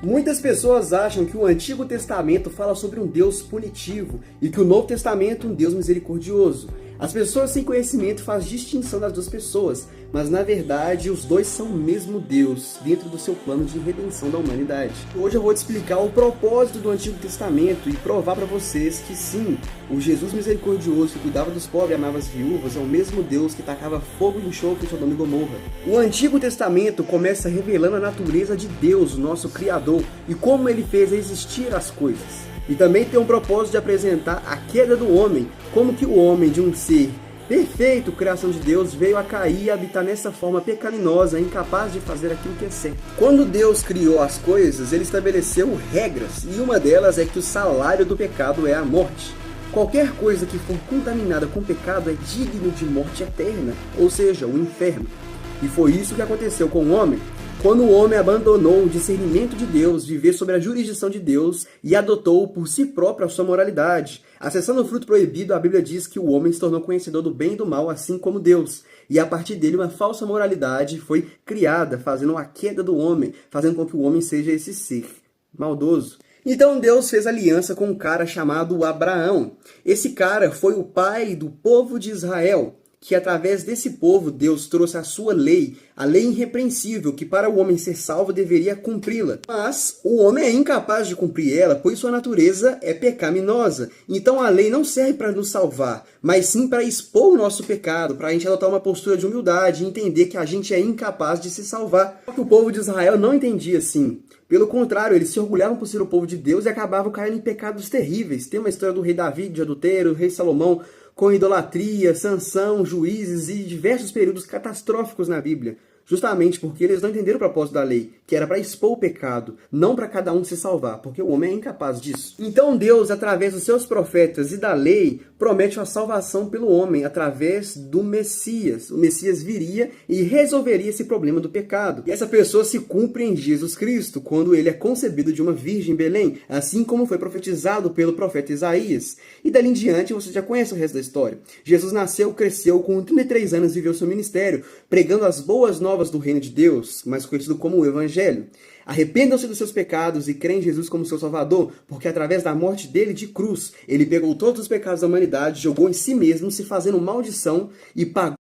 Muitas pessoas acham que o Antigo Testamento fala sobre um Deus punitivo e que o Novo Testamento um Deus misericordioso. As pessoas sem conhecimento fazem distinção das duas pessoas, mas na verdade os dois são o mesmo Deus, dentro do seu plano de redenção da humanidade. Hoje eu vou te explicar o propósito do Antigo Testamento e provar para vocês que sim, o Jesus misericordioso que cuidava dos pobres e amava as viúvas é o mesmo Deus que tacava fogo e enxofre em Sodoma e Gomorra. O Antigo Testamento começa revelando a natureza de Deus, o nosso Criador, e como ele fez existir as coisas. E também tem um propósito de apresentar a queda do homem, como que o homem, de um ser perfeito, criação de Deus, veio a cair e habitar nessa forma pecaminosa, incapaz de fazer aquilo que é certo. Quando Deus criou as coisas, ele estabeleceu regras, e uma delas é que o salário do pecado é a morte. Qualquer coisa que for contaminada com pecado é digno de morte eterna, ou seja, o inferno. E foi isso que aconteceu com o homem. Quando o homem abandonou o discernimento de Deus, viver sob a jurisdição de Deus e adotou por si próprio a sua moralidade. Acessando o fruto proibido, a Bíblia diz que o homem se tornou conhecedor do bem e do mal, assim como Deus. E a partir dele uma falsa moralidade foi criada, fazendo a queda do homem, fazendo com que o homem seja esse ser maldoso. Então Deus fez aliança com um cara chamado Abraão. Esse cara foi o pai do povo de Israel, que através desse povo Deus trouxe a sua lei, a lei irrepreensível, que para o homem ser salvo deveria cumpri-la. Mas o homem é incapaz de cumprir ela, pois sua natureza é pecaminosa. Então a lei não serve para nos salvar, mas sim para expor o nosso pecado, para a gente adotar uma postura de humildade e entender que a gente é incapaz de se salvar. Só que o povo de Israel não entendia assim. Pelo contrário, eles se orgulhavam por ser o povo de Deus e acabavam caindo em pecados terríveis. Tem uma história do rei Davi de adultério, o rei Salomão com idolatria, Sansão, Juízes e diversos períodos catastróficos na Bíblia. Justamente porque eles não entenderam o propósito da lei, que era para expor o pecado, não para cada um se salvar, porque o homem é incapaz disso. Então Deus, através dos seus profetas e da lei, promete a salvação pelo homem através do Messias. O Messias viria e resolveria esse problema do pecado. E essa pessoa se cumpre em Jesus Cristo, quando ele é concebido de uma virgem em Belém, assim como foi profetizado pelo profeta Isaías. E dali em diante você já conhece o resto da história. Jesus nasceu, cresceu, com 33 anos viveu seu ministério, pregando as boas novas do reino de Deus, mais conhecido como o Evangelho. Arrependam-se dos seus pecados e creem em Jesus como seu Salvador, porque através da morte dele de cruz, ele pegou todos os pecados da humanidade, jogou em si mesmo, se fazendo maldição e pagou